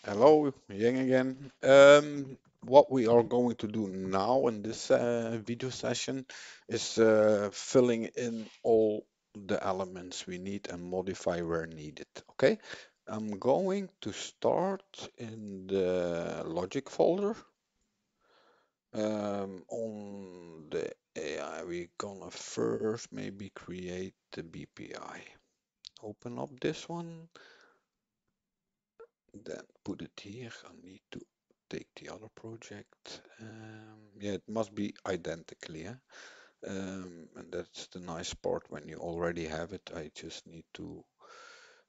Hello, Yang again. What we are going to do now in this video session is filling in all the elements we need and modify where needed. Okay, I'm going to start in the logic folder. On the AI, we're gonna first maybe create the BPI. Open up this one. Then put it here. I need to take the other project. Yeah, it must be identically, yeah? And that's the nice part when you already have it. I just need to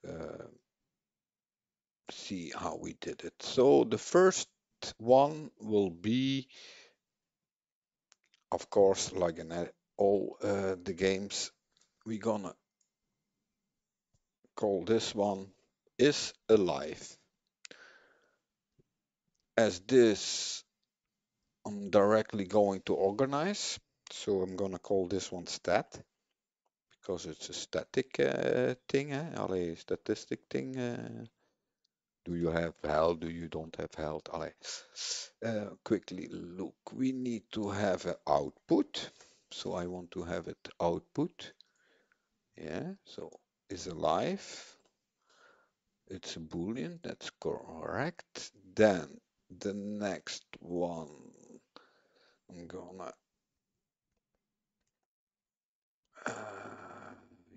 uh, see how we did it. So the first one will be, of course, like in all the games, we're gonna call this one is alive. As this, I'm directly going to organize. So I'm gonna call this one stat because it's a static thing, allee, statistic thing. Do you have health? Do you don't have health? Allee. Quickly look, we need to have an output. So I want to have it output. Yeah, so is alive. It's a Boolean, that's correct. Then the next one, I'm gonna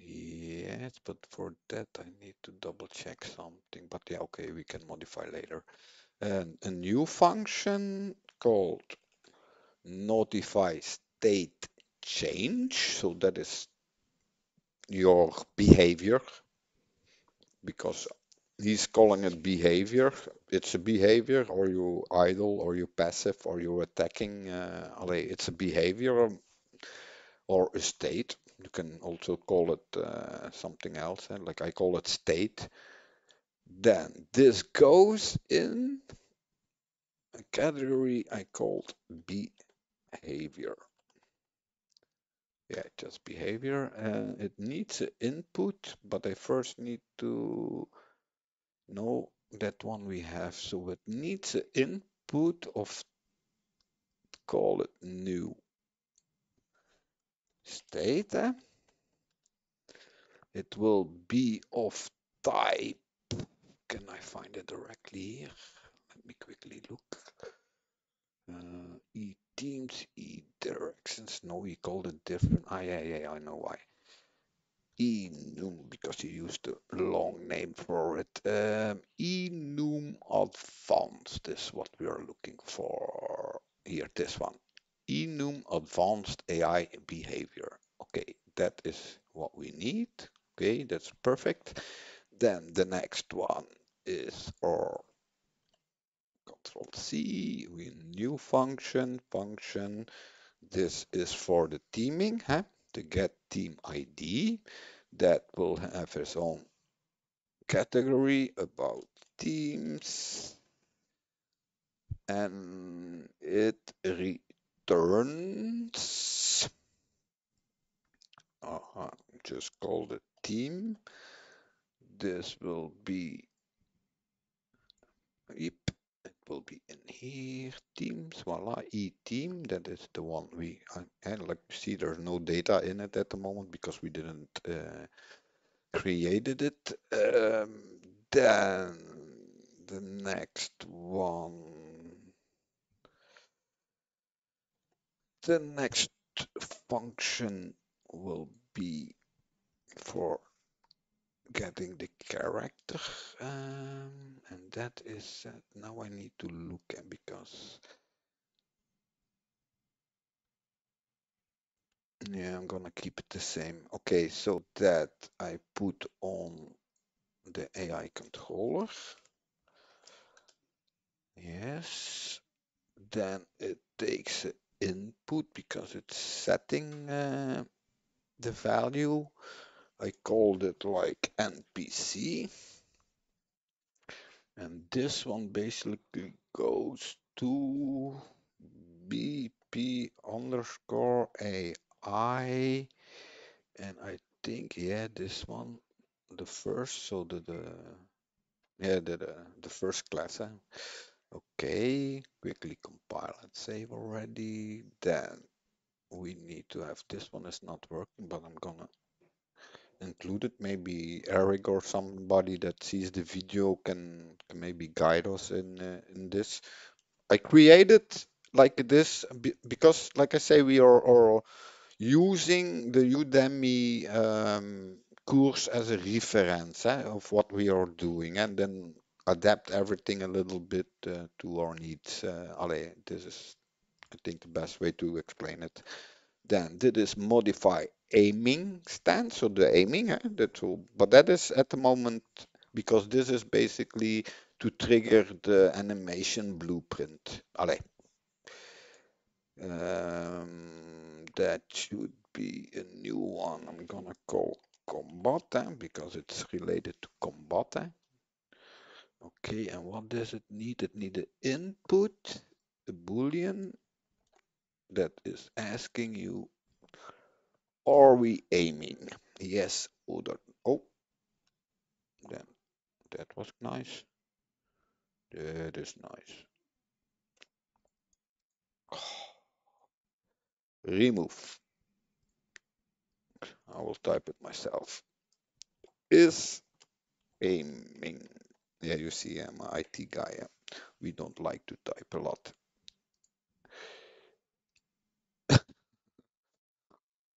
yes, but for that I need to double check something. But yeah, okay, we can modify later. And a new function called notify state change. So that is your behavior because he's calling it behavior. It's a behavior, or you idle, or you passive, or you attacking. It's a behavior or a state. You can also call it something else, like I call it state. Then this goes in a category I called behavior. Yeah, just behavior. And it needs an input, but I first need to know that one we have. So it needs an input of, call it new state. It will be of type. Can I find it directly here? Let me quickly look. E teams, E directions. No, we called it different. Ah, yeah, I know why. Enum, because you used a long name for it. Enum Advanced is what we are looking for. Here, this one. Enum Advanced AI Behavior. Okay, that is what we need. Okay, that's perfect. Then the next one is our Control C, we new function. This is for the teaming, huh? To get team ID. That will have its own category about teams, and it returns. Just call the team. This will be, yep, it will be in here. Teams, voila, e-team. That is the one we, and like you see, there's no data in it at the moment because we didn't created it. Then the next one, the next function will be for getting the character, and that is now I need to look at because yeah, I'm gonna keep it the same. Okay, so that I put on the AI controller. Yes. Then it takes a input because it's setting the value. I called it like NPC. And this one basically goes to BP underscore AI. And I think, yeah, this one, the first, so the Yeah, the first class. Huh? Okay, quickly compile and save already. Then we need to have this one is not working, but I'm gonna include it. Maybe Eric or somebody that sees the video can maybe guide us in this. I created like this because, like I say, we are using the Udemy course as a reference of what we are doing, and then adapt everything a little bit to our needs. Allee, this is, I think, the best way to explain it. Then this is modify aiming stance, so the aiming, that's all. But that is at the moment because this is basically to trigger the animation blueprint. Allee, that should be a new one. I'm gonna call combat because it's related to combat. Okay, and what does it need? It needs an input, a boolean that is asking you, are we aiming? Yes or no. Oh, then that was nice. That is nice. Remove. I will type it myself. Is aiming. Yeah, you see, I'm an IT guy. We don't like to type a lot.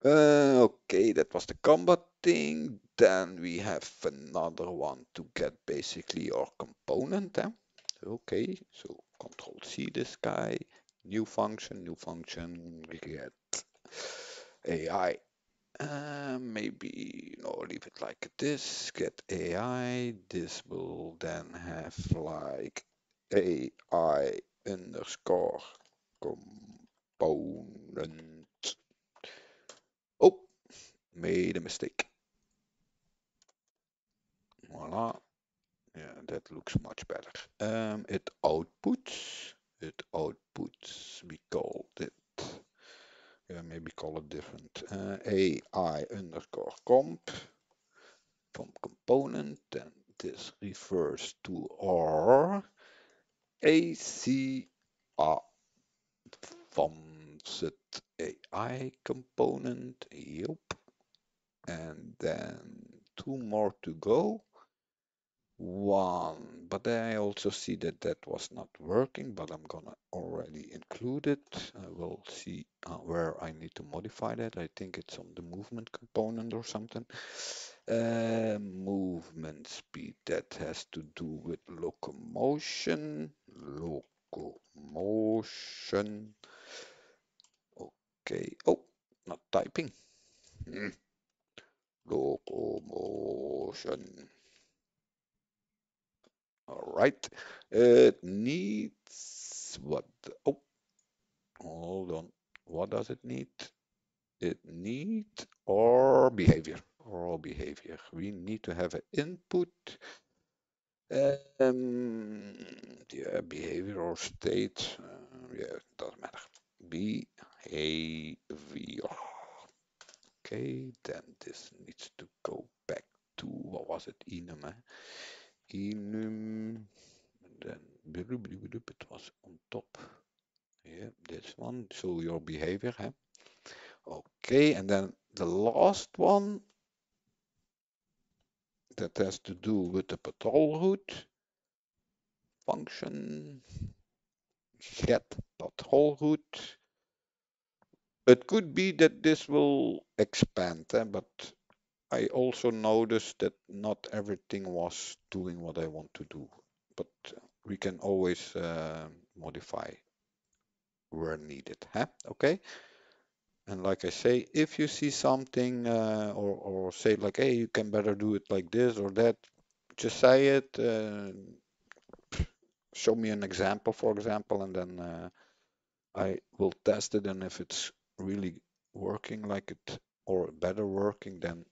Okay, that was the combat thing. Then we have another one to get basically our component. Okay, so Control C this guy. New function, get AI. Maybe, no, leave it like this. Get AI. This will then have like AI underscore component. Oh, made a mistake. Voila. Yeah, that looks much better. It outputs, we called it, yeah, maybe call it different. AI underscore comp component, then this refers to our AC advanced AI component. Yep. And then two more to go. One, but then I also see that that was not working, but I'm gonna already include it. I will see where I need to modify that. I think it's on the movement component or something. Movement speed, that has to do with locomotion. Locomotion. Okay. Oh, not typing. Hmm. Locomotion. All right. It needs what? Oh, hold on. What does it need? It needs our behavior. Our behavior. We need to have an input. Yeah, behavior or state. Yeah, it doesn't matter. Behavior. Okay, then this needs to go back to what was it? Enum. Enum. Then it was on top. Yeah, this one. So your behavior. Okay, and then the last one that has to do with the patrol route function. Get patrol route. It could be that this will expand, but I also noticed that not everything was doing what I want to do. But we can always modify where needed. Okay. And like I say, if you see something or say like, hey, you can better do it like this or that, just say it. Show me an example, for example, and then I will test it. And if it's really working like it or better working, then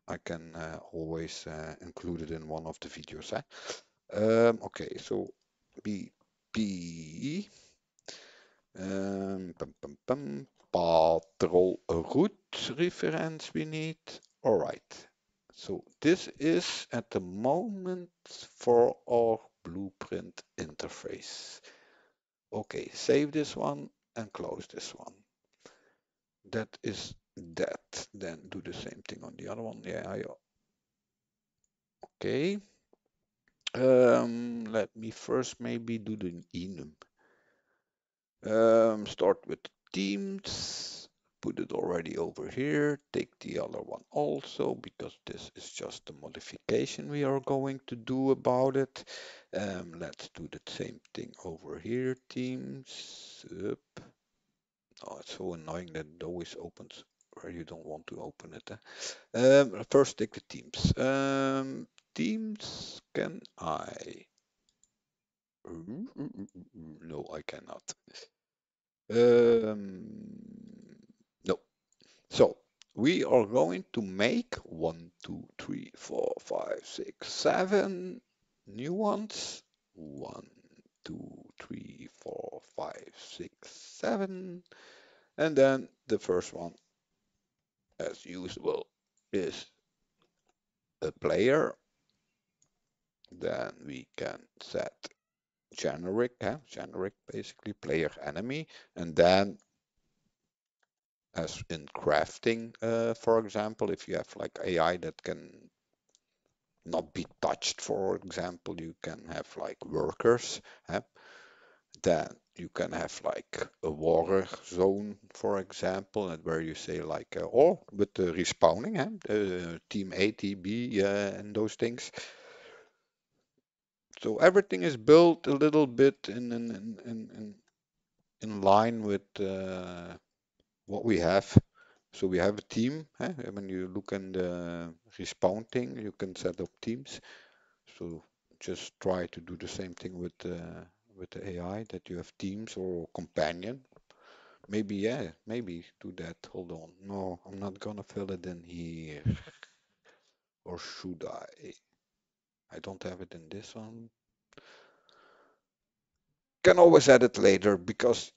I can always include it in one of the videos. Okay, so BP. Pum, pum, pum. Patrol route reference we need. All right. So this is at the moment for our blueprint interface. Okay, save this one and close this one. That is that. Then do the same thing on the other one. Yeah, okay. Let me first maybe do the enum. Start with teams, put it already over here, take the other one also, because this is just a modification we are going to do about it. Let's do the same thing over here, teams. Up. Oh, it's so annoying that it always opens where you don't want to open it. First take the teams. Teams, can I? No, I cannot. No. So we are going to make 1, 2, 3, 4, 5, 6, 7 new ones. 1, 2, 3, 4, 5, 6, 7. And then the first one, as usual, is a player. Then we can set generic, generic basically player enemy. And then as in crafting, for example, if you have like AI that can not be touched, for example, you can have like workers. Then you can have like a water zone, for example, and where you say like, or with the respawning, team A, team B, and those things. So everything is built a little bit in line with what we have. So we have a team. When you look in the respawn thing, you can set up teams. So just try to do the same thing with the AI, that you have teams or companion. Maybe, yeah, maybe do that. Hold on. No, I'm not gonna fill it in here. Or should I? I don't have it in this one. Can always add it later because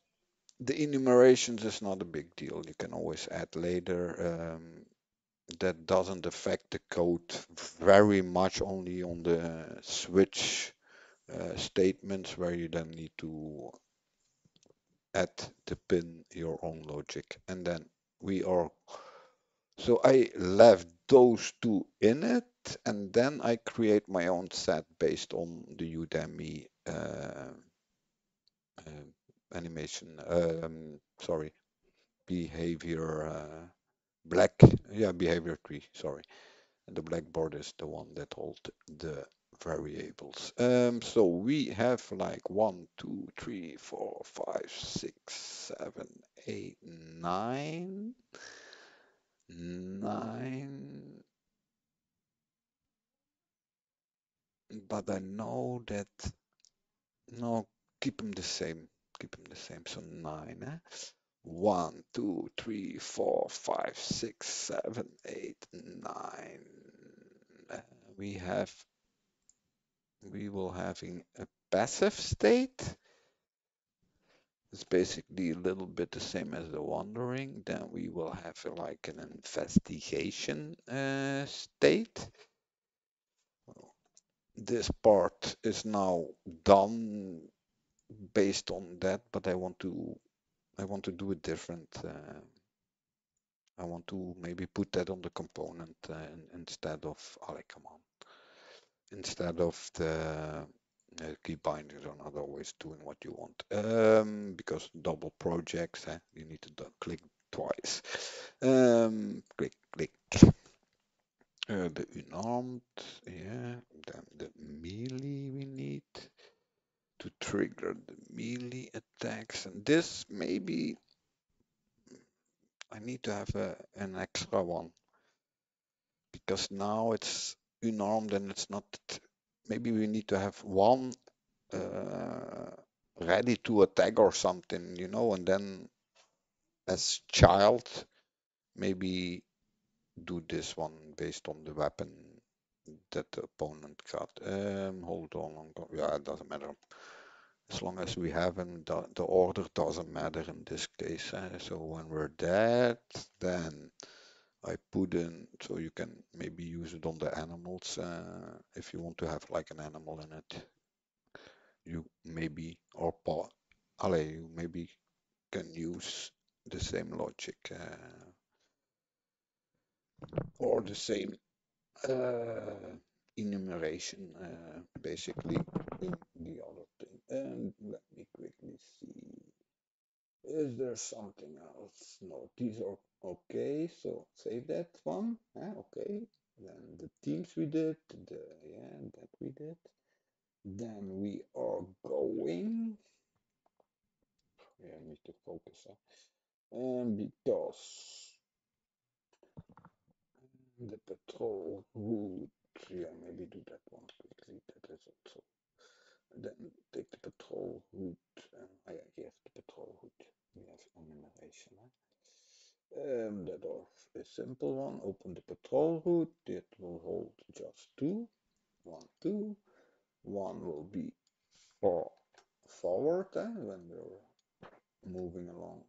the enumerations is not a big deal. You can always add later. That doesn't affect the code very much, only on the switch statements where you then need to add the pin your own logic. And then we are, so I left those two in it, and then I create my own set based on the Udemy uh, animation, sorry, behavior, black, yeah, behavior tree, sorry. And the blackboard is the one that holds the variables. So we have like 1, 2, 3, 4, 5, 6, 7, 8, 9, 9. But I know that, no, keep them the same. Keep them the same. So 9. 1, 2, 3, 4, 5, 6, 7, 8, 9. Uh, we have we will having a passive state. It's basically a little bit the same as the wandering. Then we will have like an investigation state. This part is now done based on that, but I want to do it different. I want to maybe put that on the component instead of, oh, like, come on, instead of the key bindings are not always doing what you want. Because double projects, you need to click twice. Click, click. The unarmed, yeah. Then the melee we need to trigger the melee attacks. And this maybe I need to have an extra one because now it's unarmed and it's not. Maybe we need to have one ready to attack or something, and then as child, maybe do this one based on the weapon that the opponent got. Hold on, yeah, it doesn't matter. As long as we have them, the order doesn't matter in this case. So when we're dead, then I put in, so you can maybe use it on the animals if you want to have like an animal in it. You maybe, or you maybe can use the same logic or the same enumeration basically in the other thing. And let me quickly see. Is there something else? No, these are okay. So save that one. Okay. Then the teams we did. That we did. Then we are going. Yeah, I need to focus. Because the patrol route. Yeah, maybe do that one quickly. That is also. Then take the patrol route. Yes, the patrol route. We have enumeration. That is a simple one. Open the patrol route. It will hold just two. One, two. One will be for forward when we're moving along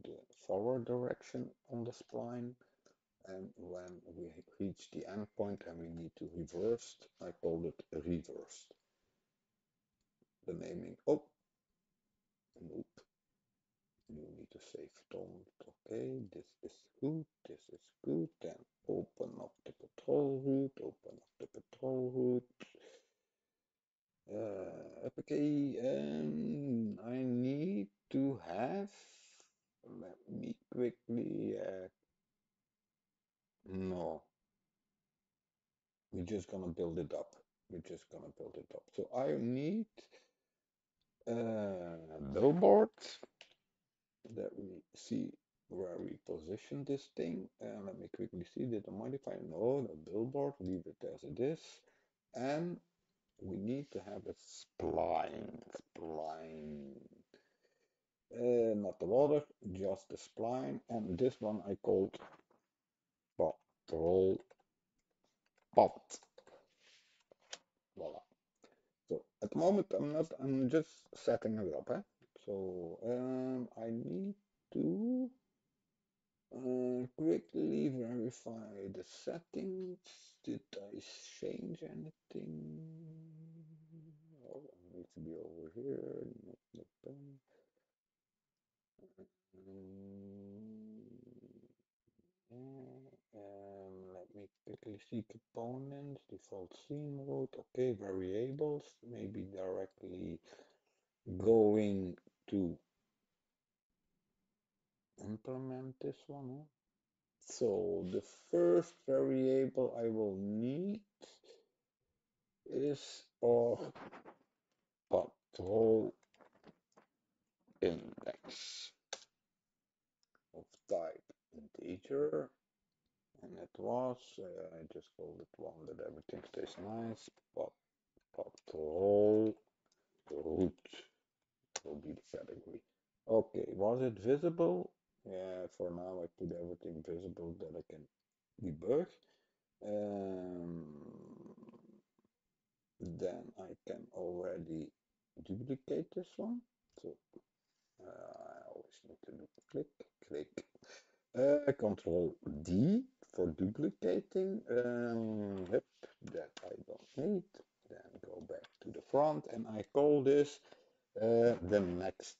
the forward direction on the spline. And when we reach the endpoint and we need to reverse, I called it reversed. The naming, oh, nope. You need to save tone. Okay, this is good, this is good. Then open up the patrol route, open up the patrol route. Okay, I need to have, let me quickly, no, we're just gonna build it up. We're just gonna build it up. So I need a billboard that we see where we position this thing. And let me quickly see, did I modify? No, the billboard, leave it as it is. And we need to have a spline. Not the water, just the spline. And this one I called patrol pot. Voila. So at the moment I'm just setting it up. So I need to quickly verify the settings. Did I change anything? Oh, I need to be over here. Let me quickly see components, default scene mode, okay, variables, maybe directly going to implement this one. So the first variable I will need is our patrol index of type integer, and it was, I just called it one that everything stays nice, patrol route will be the category. Okay, was it visible? Yeah, for now I put everything visible that I can debug. Then I can already duplicate this one. So I always need to do click. Control D for duplicating. Yep, that I don't need. Then go back to the front and I call this the next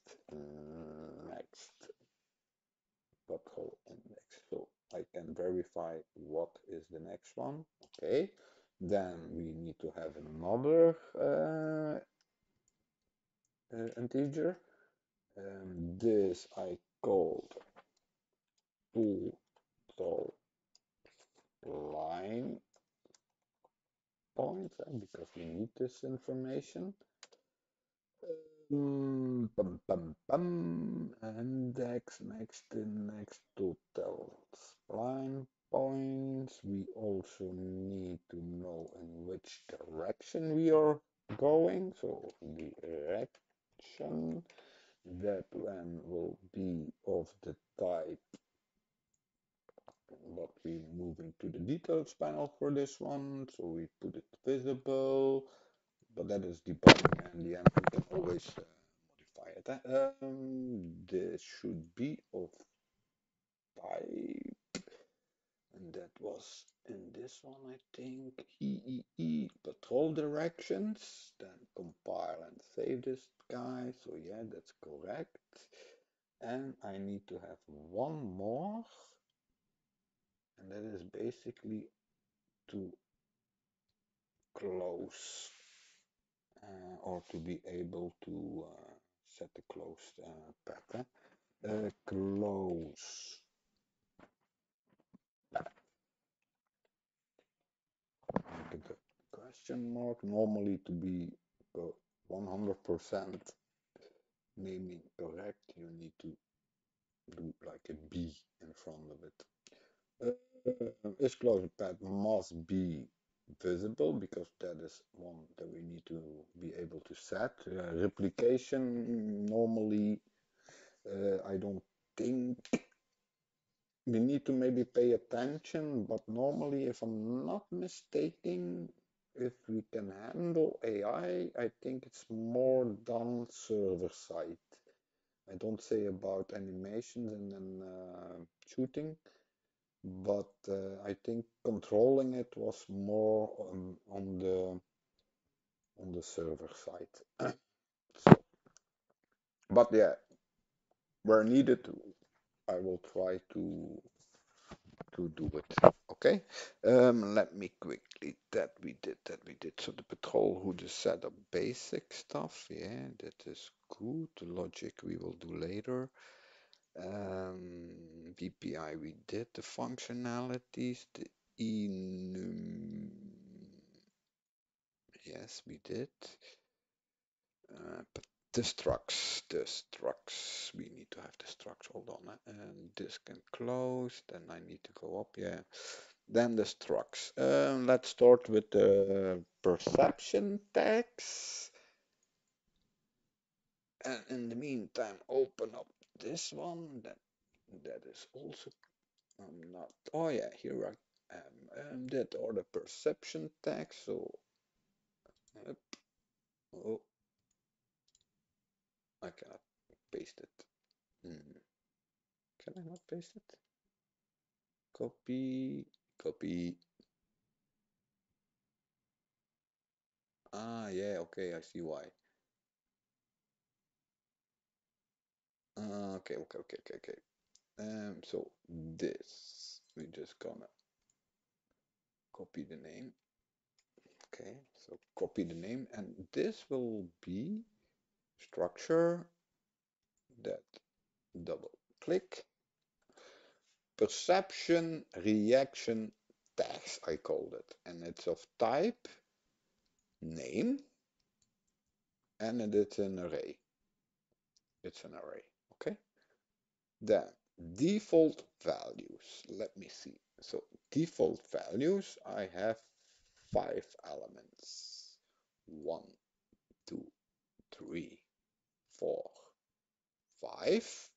patrol index. So I can verify what is the next one. Okay. Then we need to have another integer. This I called total line points because we need this information. Index next total spline points. We also need to know in which direction we are going. So direction, that one will be of the type what we moving to the details panel for this one. So we put it visible, but that is debugging, and the end we can always modify it. This should be of type And that was in this one, I think. Patrol directions. Then compile and save this guy. So yeah, that's correct. And I need to have one more. And that is basically to close or to be able to set the closed path. Close path. The question mark normally to be 100% naming correct, you need to do like a B in front of it. Is closure path must be visible because that is one that we need to be able to set. Replication normally, I don't think we need to maybe pay attention, but normally, if I'm not mistaken, if we can handle I think it's more done server side. I don't say about animations and then shooting, but I think controlling it was more on the server side. So, but yeah, where needed, I will try to do it. Okay, let me quickly that we did. So the patrol who just set up basic stuff. Yeah, that is good. The logic we will do later. VPI we did the functionalities. The enum. Yes, we did. But the structs, we need to have the structs. Hold on, and this can close. Then I need to go up. Yeah. Then the structs. Let's start with the perception tags. And in the meantime, open up this one. That is also not. Oh yeah, here I am. That are the perception tags. So, oh, I cannot paste it. Can I not paste it? Copy, copy. Ah, yeah, okay, I see why. Okay. So this, we just gonna copy the name. Okay, so copy the name, and this will be structure that double click perception reaction tags, I called it, and it's of type name, and it's an array. It's an array. Okay. Then default values. Let me see. So default values, I have 5 elements. 1, 2, 3, 4, 5.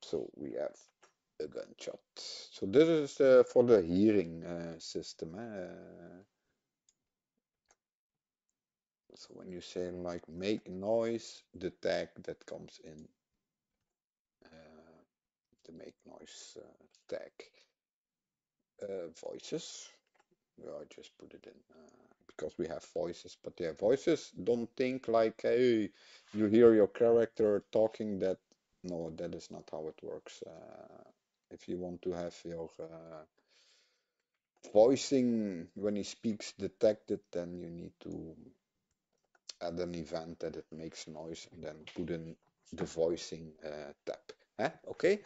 So we have a gunshot. So this is for the hearing system. So when you say like make noise, the tag that comes in the make noise tag. Voices. Yeah, I just put it in because we have voices. But yeah, voices, don't think like, hey, you hear your character talking that. No, that is not how it works. If you want to have your voicing when he speaks detected, then you need to add an event that it makes noise and then put in the voicing tab. Okay?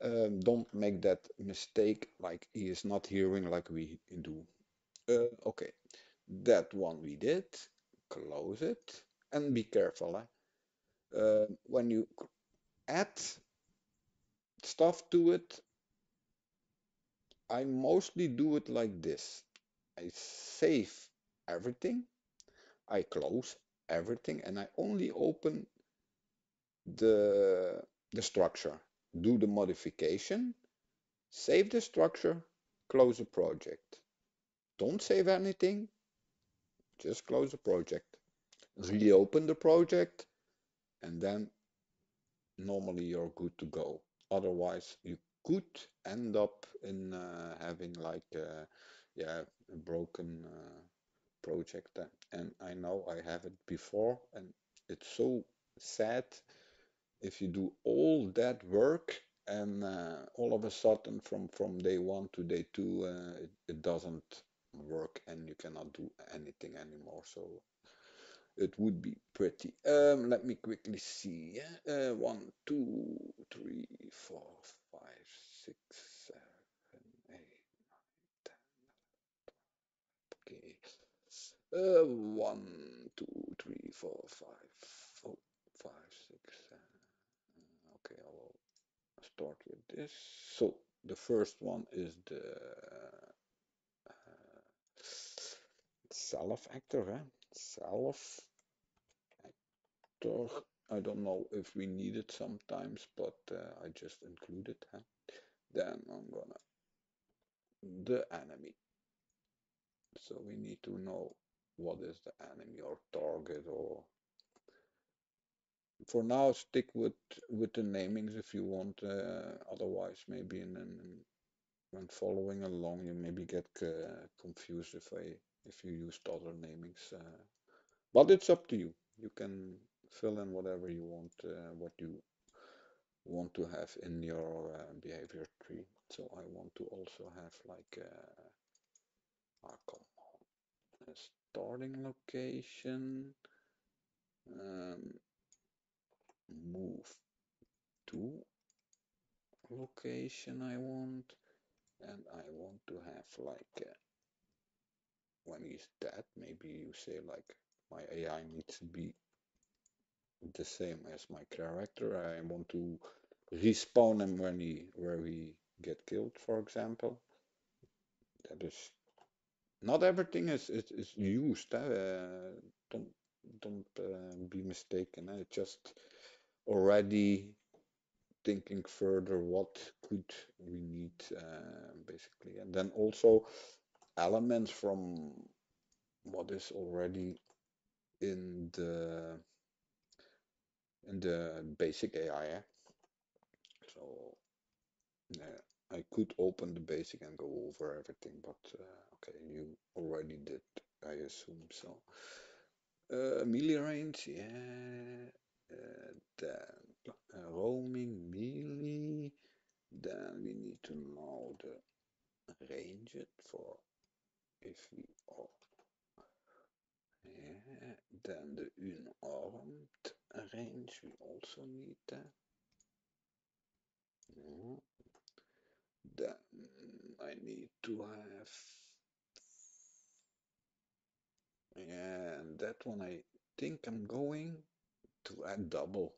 Don't make that mistake like he is not hearing like we do. Okay, that one we did. Close it and be careful. When you add stuff to it, I mostly do it like this. I save everything, I close everything, and I only open the structure, do the modification, save the structure, close the project. Don't save anything, just close the project. Reopen the project, and then normally you're good to go. Otherwise, you could end up in having like yeah, a broken project. And I know I have it before, and it's so sad if you do all that work and all of a sudden from day one to day two it doesn't work and you cannot do anything anymore. So it would be pretty. Let me quickly see. Yeah? 1, 2, 3, 4, 5, 6, 7, 8, 10. Okay. 1, 2, 3, 4, 5, 4, 5, 6, 7. Okay, I will start with this. So the first one is the self actor, huh? Self actor. I don't know if we need it sometimes, but I just include it. Huh? Then I'm gonna the enemy. So we need to know what is the enemy or target, or for now stick with the namings if you want. Otherwise, maybe when following along, you maybe get confused if you used other namings. But it's up to you. You can fill in whatever you want, what you want to have in your behavior tree. So I want to also have like come on, a starting location, um, move to location I want, and I want to have like when he's dead, maybe you say like my AI needs to be the same as my character. I want to respawn him when he where he get killed, for example. That is not everything is used. Don't be mistaken. Just already thinking further what could we need basically, and then also elements from what is already in the basic AI. So yeah, I could open the basic and go over everything, but okay, you already did, I assume so. Melee range, yeah. Then roaming melee. Then we need to know the range it for if we are. Yeah. Then the unarmed range, we also need that. Yeah. Then I need to have, yeah, and that one I think I'm going to add double.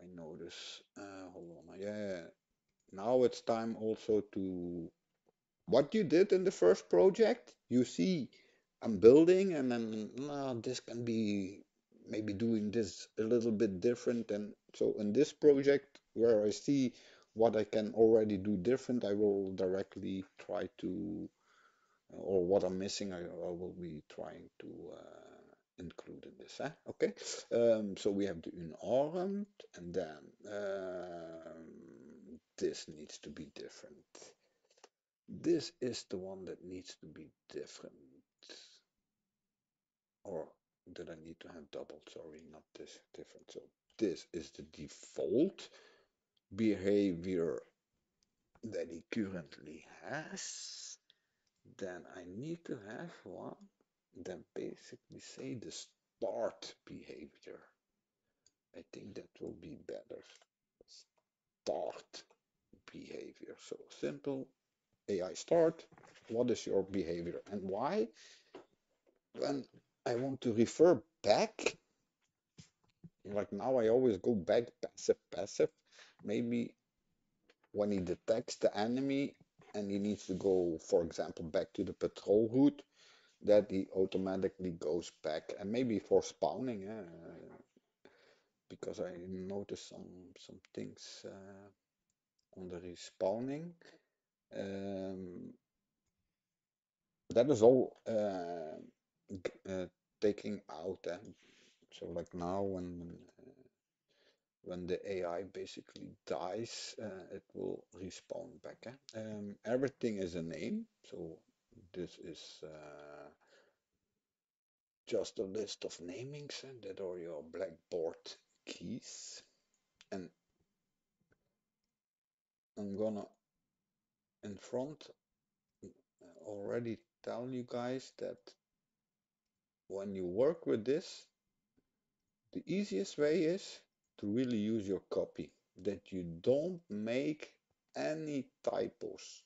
I notice. Hold on. Yeah, now it's time also to what you did in the first project. You see, I'm building, and then this can be maybe doing this a little bit different. And so in this project, where I see what I can already do different, I will directly try to or what I'm missing, I will be trying to include in this. Okay, so we have the unarmed, and then this needs to be different. This is the one that needs to be different. Or did I need to have double? Sorry, not this different. So this is the default behavior that he currently has. Then I need to have one that basically say the start behavior. I think that will be better. Start behavior. So simple AI start. What is your behavior and why? When I want to refer back, like now I always go back passive, passive. Maybe when he detects the enemy and he needs to go, for example, back to the patrol route, that he automatically goes back, and maybe for spawning, because I noticed some things on the respawning. Um, that is all taking out, and so like now when when the AI basically dies, it will respawn back. Everything is a name, so this is just a list of namings, and that are your Blackboard keys. And I'm gonna in front already tell you guys that when you work with this, the easiest way is to really use your copy, that you don't make any typos,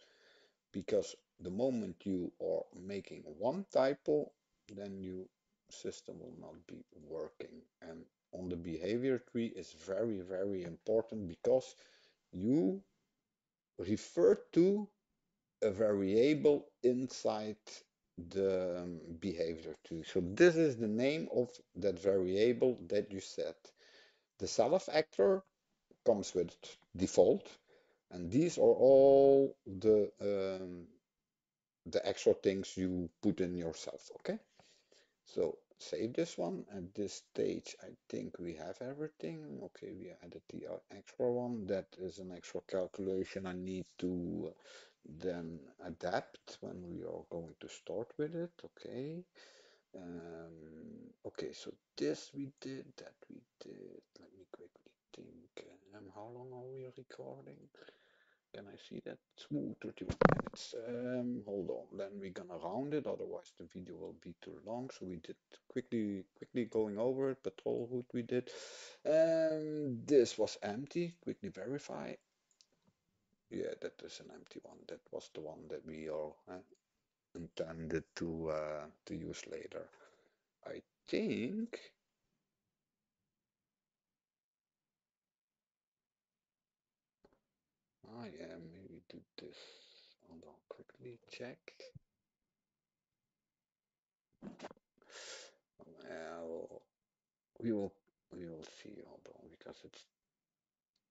because the moment you are making one typo, then your system will not be working. And on the behavior tree is very, very important, because you refer to a variable inside the behavior tree. So this is the name of that variable that you set. The self actor comes with default, and these are all the extra things you put in yourself. Okay, so save this one. At this stage, I think we have everything. Okay, we added the extra one. That is an extra calculation I need to then adapt when we are going to start with it. Okay. Okay, so this we did, that we did. Let me quickly think. How long are we recording? Can I see that? Ooh, 31 minutes. Hold on, then we're gonna round it, otherwise the video will be too long. So we did quickly going over it. Patrol route we did. This was empty. Quickly verify. Yeah, that is an empty one. That was the one that we all intended to use later. I think. Oh yeah, maybe do this. Hold on, quickly check. Well, we will we will see. Hold on, because it's,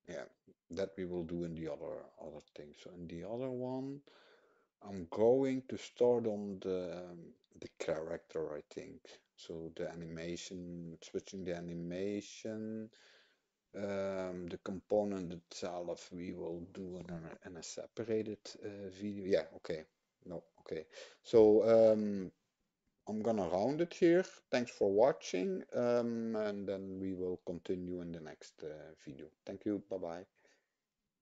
yeah, that we will do in the other thing. So in the other one, I'm going to start on the character, I think. So the animation, switching the animation. The component itself we will do in a separated video. Yeah, okay. No, okay. So I'm gonna round it here. Thanks for watching, and then we will continue in the next video. Thank you. Bye bye.